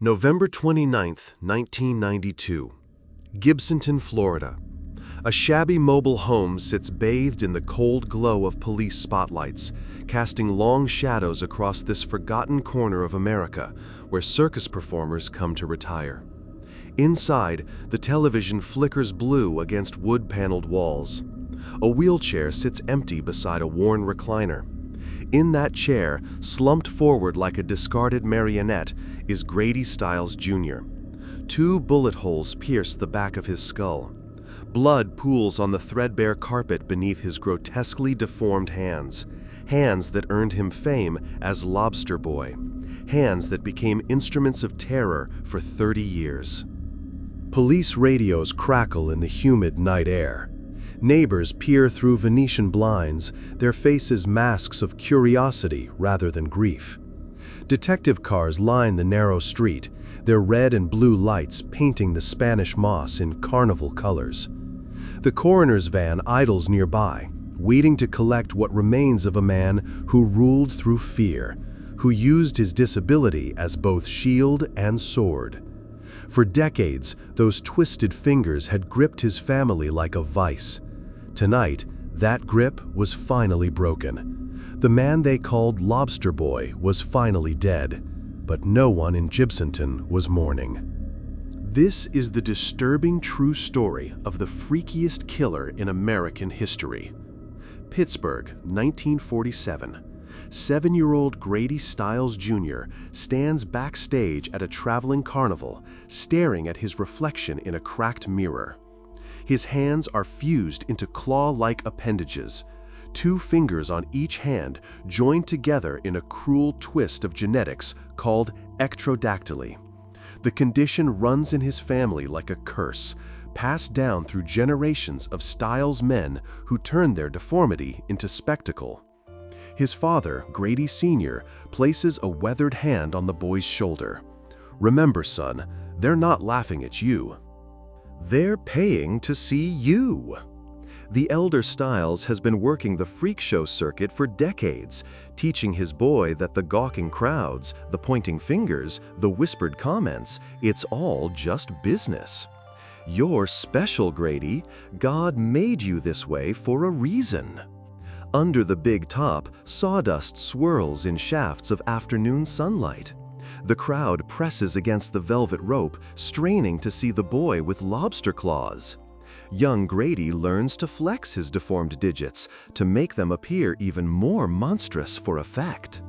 November 29th, 1992. Gibsonton, Florida. A shabby mobile home sits bathed in the cold glow of police spotlights, casting long shadows across this forgotten corner of America where circus performers come to retire. Inside, the television flickers blue against wood-paneled walls. A wheelchair sits empty beside a worn recliner. In that chair, slumped forward like a discarded marionette, is Grady Stiles Jr. 2 bullet holes pierce the back of his skull. Blood pools on the threadbare carpet beneath his grotesquely deformed hands. Hands that earned him fame as Lobster Boy. Hands that became instruments of terror for 30 years. Police radios crackle in the humid night air. Neighbors peer through Venetian blinds, their faces masks of curiosity rather than grief. Detective cars line the narrow street, their red and blue lights painting the Spanish moss in carnival colors. The coroner's van idles nearby, waiting to collect what remains of a man who ruled through fear, who used his disability as both shield and sword. For decades, those twisted fingers had gripped his family like a vice. Tonight, that grip was finally broken. The man they called Lobster Boy was finally dead, but no one in Gibsonton was mourning. This is the disturbing true story of the freakiest killer in American history. Pittsburgh, 1947. 7-year-old Grady Stiles Jr. stands backstage at a traveling carnival, staring at his reflection in a cracked mirror. His hands are fused into claw-like appendages, 2 fingers on each hand joined together in a cruel twist of genetics called ectrodactyly. The condition runs in his family like a curse, passed down through generations of Stiles men who turned their deformity into spectacle. His father, Grady Sr., places a weathered hand on the boy's shoulder. "Remember, son, they're not laughing at you. They're paying to see you." The elder Stiles has been working the freak show circuit for decades, teaching his boy that the gawking crowds, the pointing fingers, the whispered comments, it's all just business. "You're special, Grady. God made you this way for a reason." Under the big top, sawdust swirls in shafts of afternoon sunlight. The crowd presses against the velvet rope, straining to see the boy with lobster claws. Young Grady learns to flex his deformed digits to make them appear even more monstrous for effect.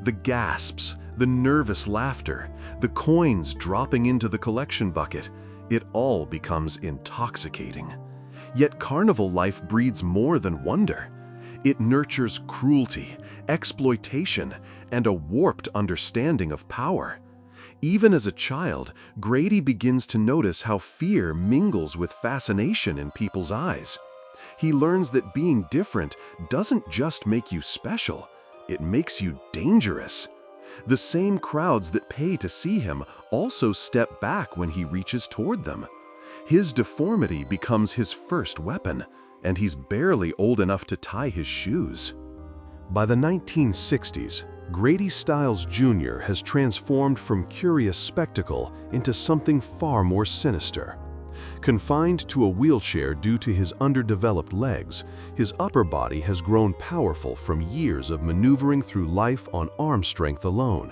The gasps, the nervous laughter, the coins dropping into the collection bucket, it all becomes intoxicating. Yet carnival life breeds more than wonder. It nurtures cruelty, exploitation, and a warped understanding of power. Even as a child, Grady begins to notice how fear mingles with fascination in people's eyes. He learns that being different doesn't just make you special, it makes you dangerous. The same crowds that pay to see him also step back when he reaches toward them. His deformity becomes his first weapon, and he's barely old enough to tie his shoes. By the 1960s, Grady Stiles Jr. has transformed from curious spectacle into something far more sinister. Confined to a wheelchair due to his underdeveloped legs, his upper body has grown powerful from years of maneuvering through life on arm strength alone.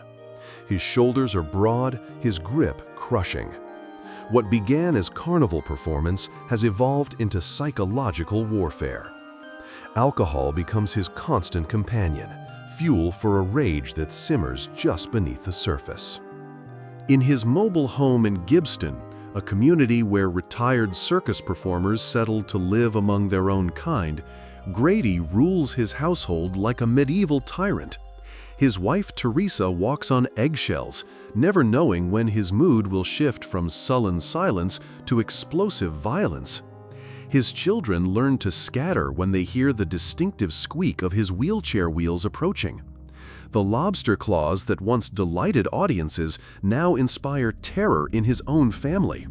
His shoulders are broad, his grip crushing. What began as carnival performance has evolved into psychological warfare. Alcohol becomes his constant companion, fuel for a rage that simmers just beneath the surface. In his mobile home in Gibston, a community where retired circus performers settled to live among their own kind, Grady rules his household like a medieval tyrant. His wife Teresa walks on eggshells, never knowing when his mood will shift from sullen silence to explosive violence. His children learn to scatter when they hear the distinctive squeak of his wheelchair wheels approaching. The lobster claws that once delighted audiences now inspire terror in his own family.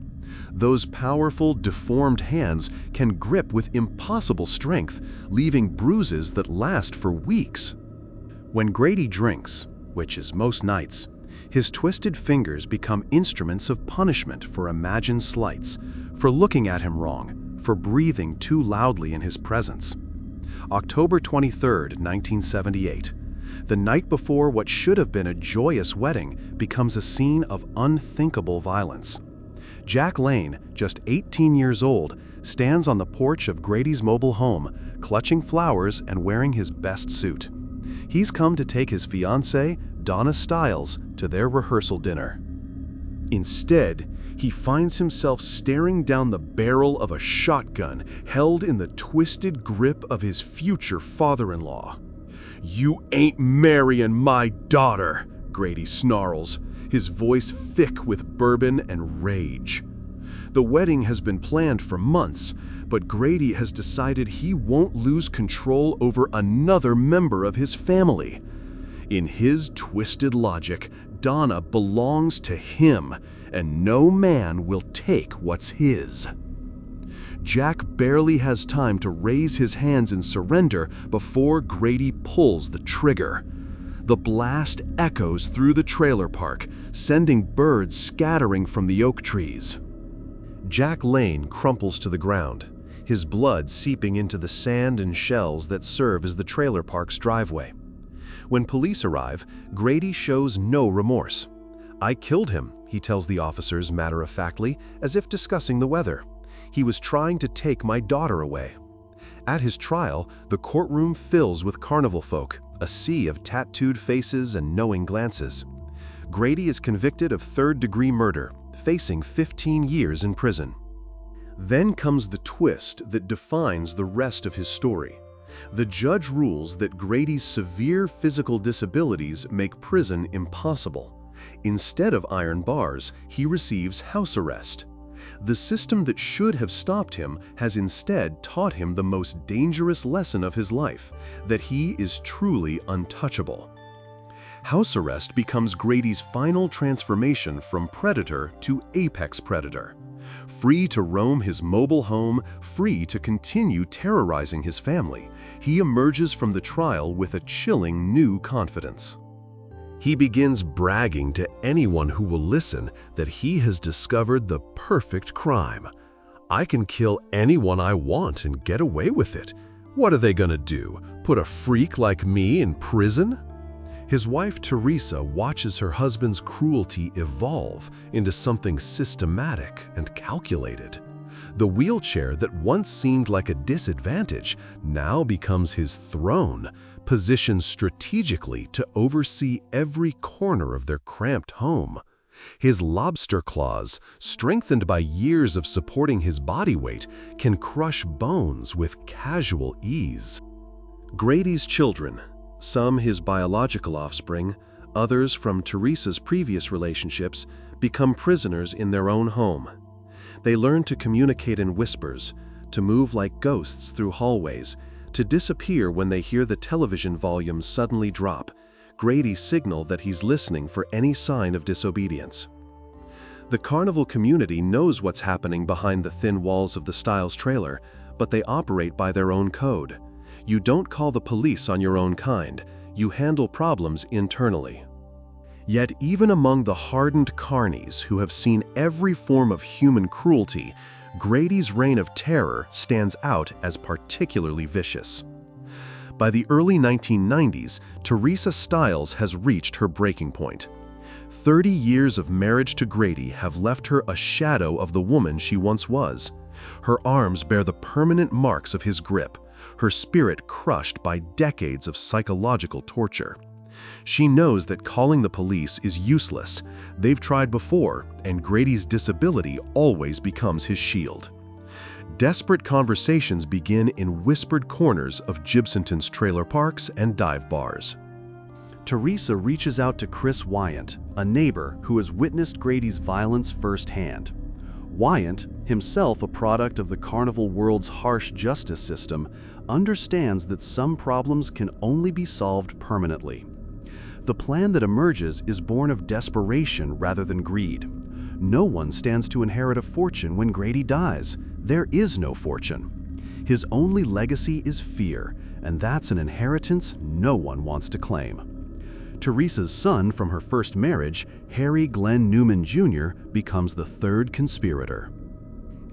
Those powerful, deformed hands can grip with impossible strength, leaving bruises that last for weeks. When Grady drinks, which is most nights, His twisted fingers become instruments of punishment for imagined slights, for looking at him wrong, for breathing too loudly in his presence. October 23, 1978. The night before what should have been a joyous wedding becomes a scene of unthinkable violence. Jack Lane, just 18 years old, stands on the porch of Grady's mobile home, clutching flowers and wearing his best suit. He's come to take his fiancée, Donna Stiles, to their rehearsal dinner. Instead, he finds himself staring down the barrel of a shotgun held in the twisted grip of his future father-in-law. "You ain't marrying my daughter," Grady snarls, his voice thick with bourbon and rage. The wedding has been planned for months, but Grady has decided he won't lose control over another member of his family. In his twisted logic, Donna belongs to him, and no man will take what's his. Jack barely has time to raise his hands in surrender before Grady pulls the trigger. The blast echoes through the trailer park, sending birds scattering from the oak trees. Jack Lane crumples to the ground, his blood seeping into the sand and shells that serve as the trailer park's driveway. When police arrive, Grady shows no remorse. "I killed him," he tells the officers matter-of-factly, as if discussing the weather. "He was trying to take my daughter away." At his trial, the courtroom fills with carnival folk, a sea of tattooed faces and knowing glances. Grady is convicted of third-degree murder, facing 15 years in prison. Then comes the twist that defines the rest of his story. The judge rules that Grady's severe physical disabilities make prison impossible. Instead of iron bars, he receives house arrest. The system that should have stopped him has instead taught him the most dangerous lesson of his life, that he is truly untouchable. House arrest becomes Grady's final transformation from predator to apex predator. Free to roam his mobile home, free to continue terrorizing his family, he emerges from the trial with a chilling new confidence. He begins bragging to anyone who will listen that he has discovered the perfect crime. "I can kill anyone I want and get away with it. What are they gonna do? Put a freak like me in prison?" His wife Teresa watches her husband's cruelty evolve into something systematic and calculated. The wheelchair that once seemed like a disadvantage now becomes his throne, positioned strategically to oversee every corner of their cramped home. His lobster claws, strengthened by years of supporting his body weight, can crush bones with casual ease. Grady's children, some his biological offspring, others from Teresa's previous relationships, become prisoners in their own home. They learn to communicate in whispers, to move like ghosts through hallways, to disappear when they hear the television volume suddenly drop, Grady's signal that he's listening for any sign of disobedience. The carnival community knows what's happening behind the thin walls of the Stiles trailer, but they operate by their own code. You don't call the police on your own kind, you handle problems internally. Yet even among the hardened carnies who have seen every form of human cruelty, Grady's reign of terror stands out as particularly vicious. By the early 1990s, Teresa Stiles has reached her breaking point. 30 years of marriage to Grady have left her a shadow of the woman she once was. Her arms bear the permanent marks of his grip, her spirit crushed by decades of psychological torture. She knows that calling the police is useless. They've tried before, and Grady's disability always becomes his shield. Desperate conversations begin in whispered corners of Gibsonton's trailer parks and dive bars. Teresa reaches out to Chris Wyant, a neighbor who has witnessed Grady's violence firsthand. Wyant, himself a product of the carnival world's harsh justice system, understands that some problems can only be solved permanently. The plan that emerges is born of desperation rather than greed. No one stands to inherit a fortune when Grady dies. There is no fortune. His only legacy is fear, and that's an inheritance no one wants to claim. Teresa's son from her first marriage, Harry Glenn Newman Jr., becomes the third conspirator.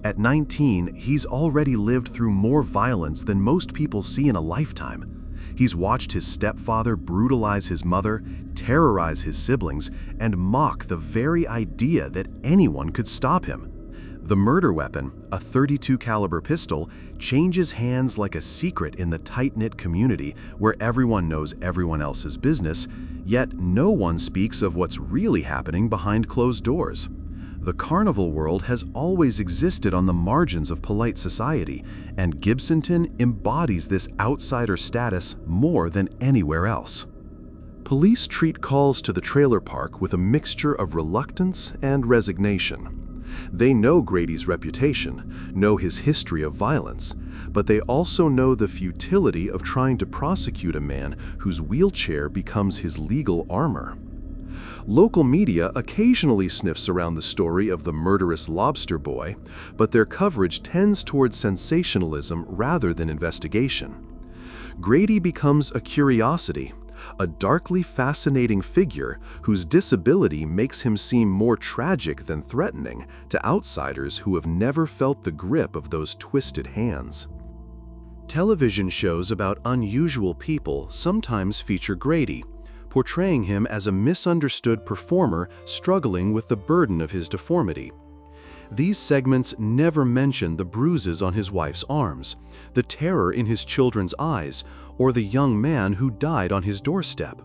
At 19, he's already lived through more violence than most people see in a lifetime. He's watched his stepfather brutalize his mother, terrorize his siblings, and mock the very idea that anyone could stop him. The murder weapon, a .32 caliber pistol, changes hands like a secret in the tight-knit community where everyone knows everyone else's business, yet no one speaks of what's really happening behind closed doors. The carnival world has always existed on the margins of polite society, and Gibsonton embodies this outsider status more than anywhere else. Police treat calls to the trailer park with a mixture of reluctance and resignation. They know Grady's reputation, know his history of violence, but they also know the futility of trying to prosecute a man whose wheelchair becomes his legal armor. Local media occasionally sniffs around the story of the murderous Lobster boy, but their coverage tends towards sensationalism rather than investigation. Grady becomes a curiosity, a darkly fascinating figure whose disability makes him seem more tragic than threatening to outsiders who have never felt the grip of those twisted hands. Television shows about unusual people sometimes feature Grady, portraying him as a misunderstood performer struggling with the burden of his deformity. These segments never mention the bruises on his wife's arms, the terror in his children's eyes, or the young man who died on his doorstep.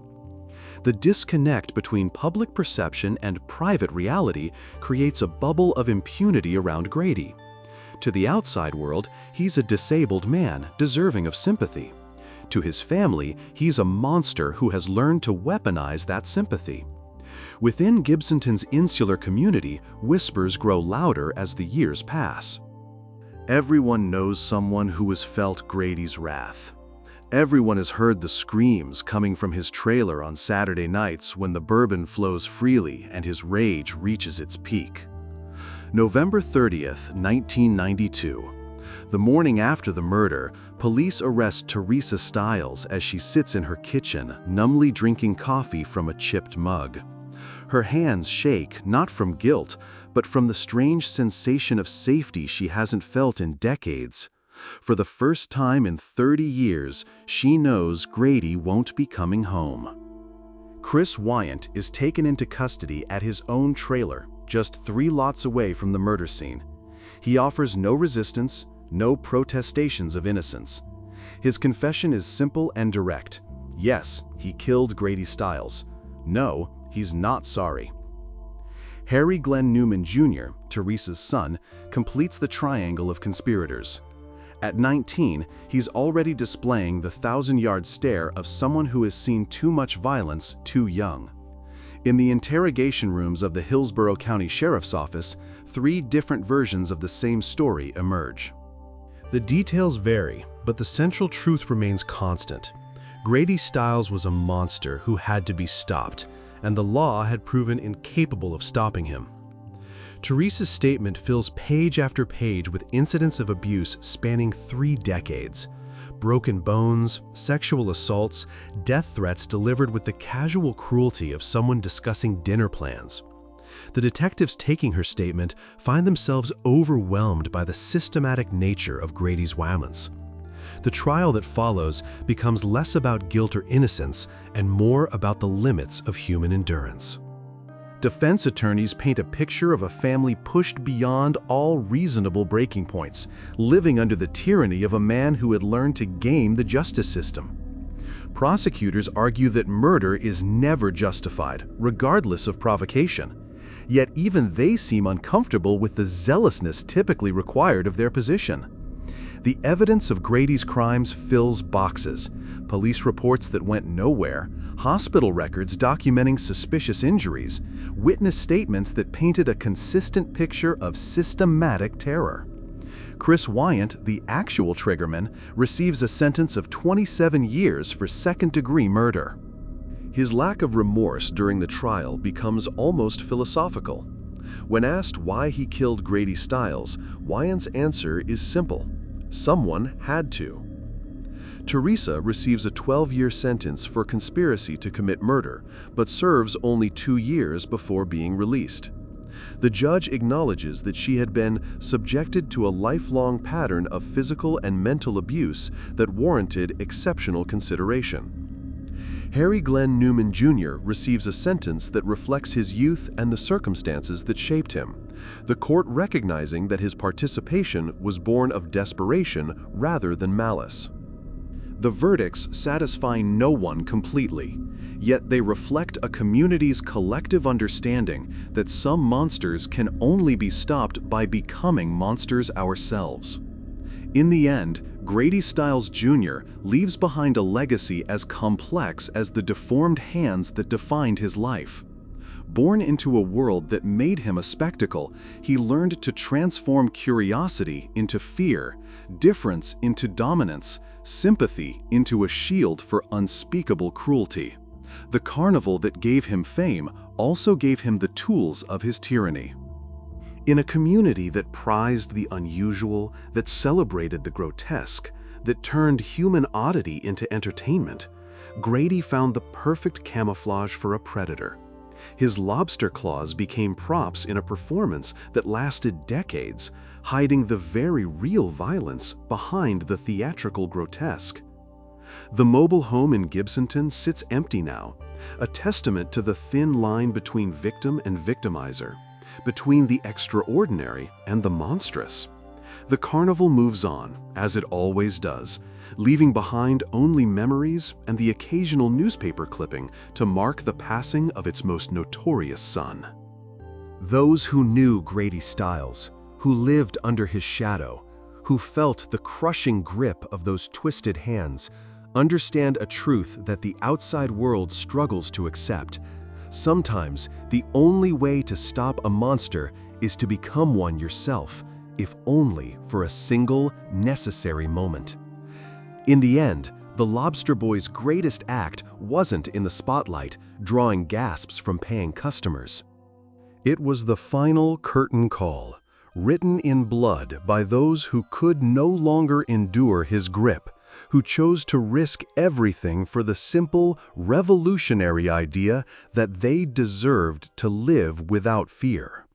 The disconnect between public perception and private reality creates a bubble of impunity around Grady. To the outside world, he's a disabled man deserving of sympathy. To his family, he's a monster who has learned to weaponize that sympathy. Within Gibsonton's insular community, whispers grow louder as the years pass. Everyone knows someone who has felt Grady's wrath. Everyone has heard the screams coming from his trailer on Saturday nights when the bourbon flows freely and his rage reaches its peak. November 30th, 1992. The morning after the murder, police arrest Teresa Stiles as she sits in her kitchen, numbly drinking coffee from a chipped mug. Her hands shake, not from guilt, but from the strange sensation of safety she hasn't felt in decades. For the first time in 30 years, she knows Grady won't be coming home. Chris Wyant is taken into custody at his own trailer, just 3 lots away from the murder scene. He offers no resistance, no protestations of innocence. His confession is simple and direct. Yes, he killed Grady Stiles. No, he's not sorry. Harry Glenn Newman Jr., Teresa's son, completes the triangle of conspirators. At 19, he's already displaying the 1,000-yard stare of someone who has seen too much violence too young. In the interrogation rooms of the Hillsborough County Sheriff's Office, 3 different versions of the same story emerge. The details vary, but the central truth remains constant. Grady Stiles was a monster who had to be stopped, and the law had proven incapable of stopping him. Teresa's statement fills page after page with incidents of abuse spanning 3 decades. Broken bones, sexual assaults, death threats delivered with the casual cruelty of someone discussing dinner plans. The detectives taking her statement find themselves overwhelmed by the systematic nature of Grady's violence. The trial that follows becomes less about guilt or innocence and more about the limits of human endurance. Defense attorneys paint a picture of a family pushed beyond all reasonable breaking points, living under the tyranny of a man who had learned to game the justice system. Prosecutors argue that murder is never justified, regardless of provocation. Yet even they seem uncomfortable with the zealousness typically required of their position. The evidence of Grady's crimes fills boxes: police reports that went nowhere, hospital records documenting suspicious injuries, witness statements that painted a consistent picture of systematic terror. Chris Wyant, the actual triggerman, receives a sentence of 27 years for second-degree murder. His lack of remorse during the trial becomes almost philosophical. When asked why he killed Grady Stiles, Wyant's answer is simple: someone had to. Teresa receives a 12-year sentence for conspiracy to commit murder, but serves only 2 years before being released. The judge acknowledges that she had been subjected to a lifelong pattern of physical and mental abuse that warranted exceptional consideration. Harry Glenn Newman Jr. receives a sentence that reflects his youth and the circumstances that shaped him, the court recognizing that his participation was born of desperation rather than malice. The verdicts satisfy no one completely, yet they reflect a community's collective understanding that some monsters can only be stopped by becoming monsters ourselves. In the end, Grady Stiles Jr. leaves behind a legacy as complex as the deformed hands that defined his life. Born into a world that made him a spectacle, he learned to transform curiosity into fear, difference into dominance, sympathy into a shield for unspeakable cruelty. The carnival that gave him fame also gave him the tools of his tyranny. In a community that prized the unusual, that celebrated the grotesque, that turned human oddity into entertainment, Grady found the perfect camouflage for a predator. His lobster claws became props in a performance that lasted decades, hiding the very real violence behind the theatrical grotesque. The mobile home in Gibsonton sits empty now, a testament to the thin line between victim and victimizer, between the extraordinary and the monstrous. The carnival moves on, as it always does, leaving behind only memories and the occasional newspaper clipping to mark the passing of its most notorious son. Those who knew Grady Stiles, who lived under his shadow, who felt the crushing grip of those twisted hands, understand a truth that the outside world struggles to accept. Sometimes, the only way to stop a monster is to become one yourself, if only for a single, necessary moment. In the end, the Lobster Boys' greatest act wasn't in the spotlight, drawing gasps from paying customers. It was the final curtain call, written in blood by those who could no longer endure his grip, who chose to risk everything for the simple, revolutionary idea that they deserved to live without fear.